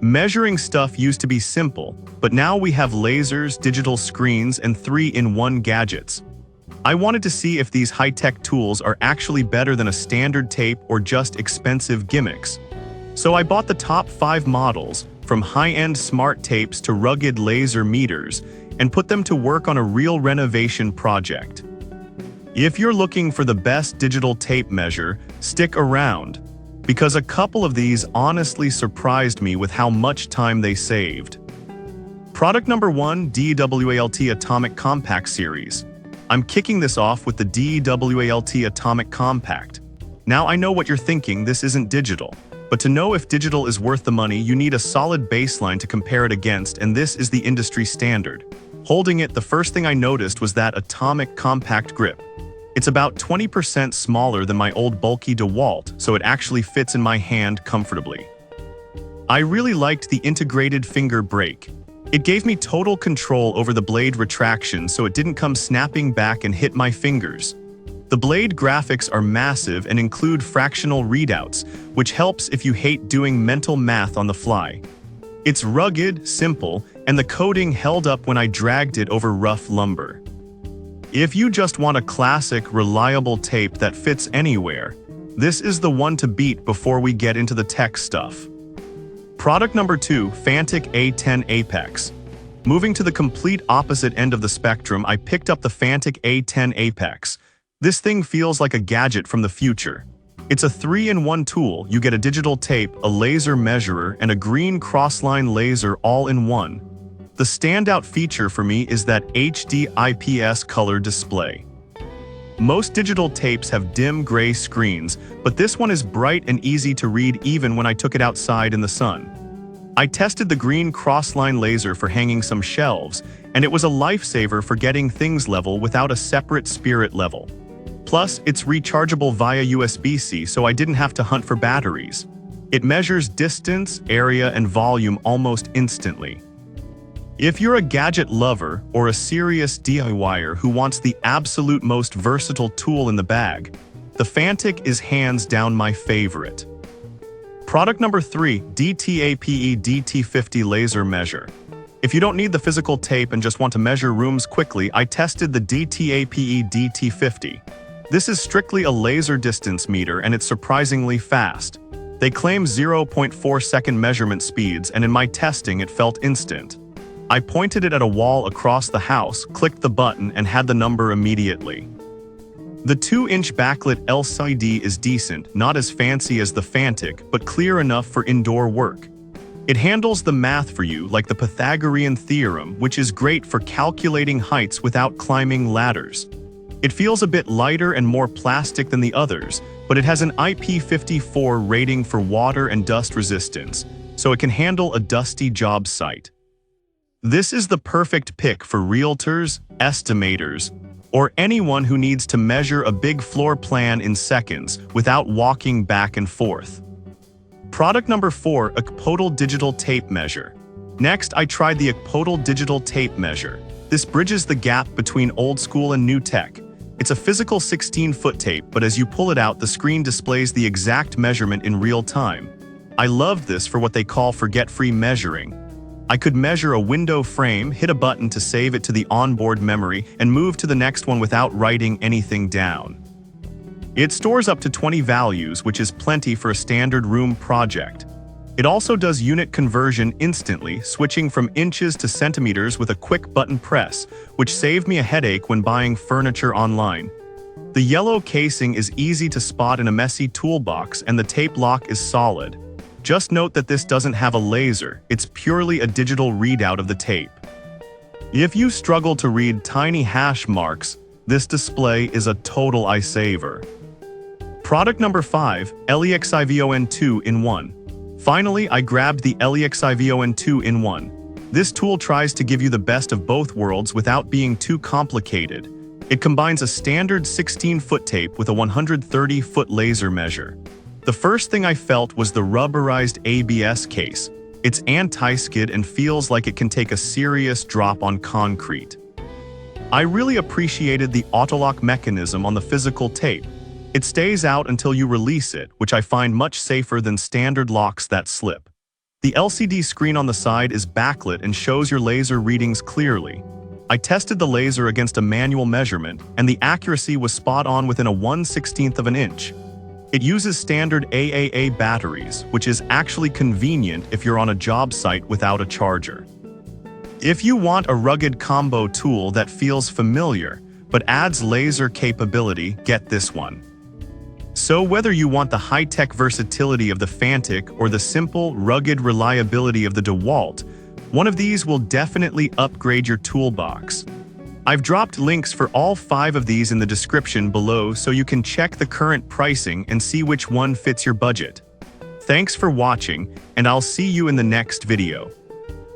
Measuring stuff used to be simple, but now we have lasers, digital screens, and 3-in-1 gadgets. I wanted to see if these high-tech tools are actually better than a standard tape or just expensive gimmicks. So I bought the top 5 models, from high-end smart tapes to rugged laser meters, and put them to work on a real renovation project. If you're looking for the best digital tape measure, stick around, because a couple of these honestly surprised me with how much time they saved. Product number 1, DEWALT Atomic Compact Series. I'm kicking this off with the DEWALT Atomic Compact. Now I know what you're thinking, this isn't digital. But to know if digital is worth the money, you need a solid baseline to compare it against, and this is the industry standard. Holding it, the first thing I noticed was that atomic compact grip. It's about 20% smaller than my old bulky DeWalt, so it actually fits in my hand comfortably. I really liked the integrated finger brake. It gave me total control over the blade retraction so it didn't come snapping back and hit my fingers. The blade graphics are massive and include fractional readouts, which helps if you hate doing mental math on the fly. It's rugged, simple, and the coating held up when I dragged it over rough lumber. If you just want a classic, reliable tape that fits anywhere, this is the one to beat before we get into the tech stuff. Product number 2, Fantic A10 Apex. Moving to the complete opposite end of the spectrum, I picked up the Fantic A10 Apex. This thing feels like a gadget from the future. It's a 3-in-1 tool. You get a digital tape, a laser measurer, and a green crossline laser all in one. The standout feature for me is that HD IPS color display. Most digital tapes have dim gray screens, but this one is bright and easy to read even when I took it outside in the sun. I tested the green crossline laser for hanging some shelves, and it was a lifesaver for getting things level without a separate spirit level. Plus, it's rechargeable via USB-C, so I didn't have to hunt for batteries. It measures distance, area, and volume almost instantly. If you're a gadget lover or a serious DIYer who wants the absolute most versatile tool in the bag, the Fantic is hands down my favorite. Product number 3, DTAPE DT50 Laser Measure. If you don't need the physical tape and just want to measure rooms quickly, I tested the DTAPE DT50. This is strictly a laser distance meter and it's surprisingly fast. They claim 0.4-second measurement speeds, and in my testing it felt instant. I pointed it at a wall across the house, clicked the button, and had the number immediately. The 2-inch backlit LCD is decent, not as fancy as the Fantic, but clear enough for indoor work. It handles the math for you like the Pythagorean theorem, which is great for calculating heights without climbing ladders. It feels a bit lighter and more plastic than the others, but it has an IP54 rating for water and dust resistance, so it can handle a dusty job site. This is the perfect pick for realtors, estimators, or anyone who needs to measure a big floor plan in seconds without walking back and forth. Product number 4, Octotal Digital Tape Measure. Next, I tried the Octotal Digital Tape Measure. This bridges the gap between old school and new tech. It's a physical 16-foot tape, but as you pull it out, the screen displays the exact measurement in real time. I loved this for what they call forget-free measuring. I could measure a window frame, hit a button to save it to the onboard memory, and move to the next one without writing anything down. It stores up to 20 values, which is plenty for a standard room project. It also does unit conversion instantly, switching from inches to centimeters with a quick button press, which saved me a headache when buying furniture online. The yellow casing is easy to spot in a messy toolbox, and the tape lock is solid. Just note that this doesn't have a laser, it's purely a digital readout of the tape. If you struggle to read tiny hash marks, this display is a total eye-saver. Product number 5, Aliexpress 2-in-1. Finally, I grabbed the Aliexpress 2-in-1. This tool tries to give you the best of both worlds without being too complicated. It combines a standard 16-foot tape with a 130-foot laser measure. The first thing I felt was the rubberized ABS case. It's anti-skid and feels like it can take a serious drop on concrete. I really appreciated the autolock mechanism on the physical tape. It stays out until you release it, which I find much safer than standard locks that slip. The LCD screen on the side is backlit and shows your laser readings clearly. I tested the laser against a manual measurement, and the accuracy was spot on within a 1/16 of an inch. It uses standard AAA batteries, which is actually convenient if you're on a job site without a charger. If you want a rugged combo tool that feels familiar, but adds laser capability, get this one. So whether you want the high-tech versatility of the Fantic or the simple, rugged reliability of the DeWalt, one of these will definitely upgrade your toolbox. I've dropped links for all 5 of these in the description below so you can check the current pricing and see which one fits your budget. Thanks for watching, and I'll see you in the next video.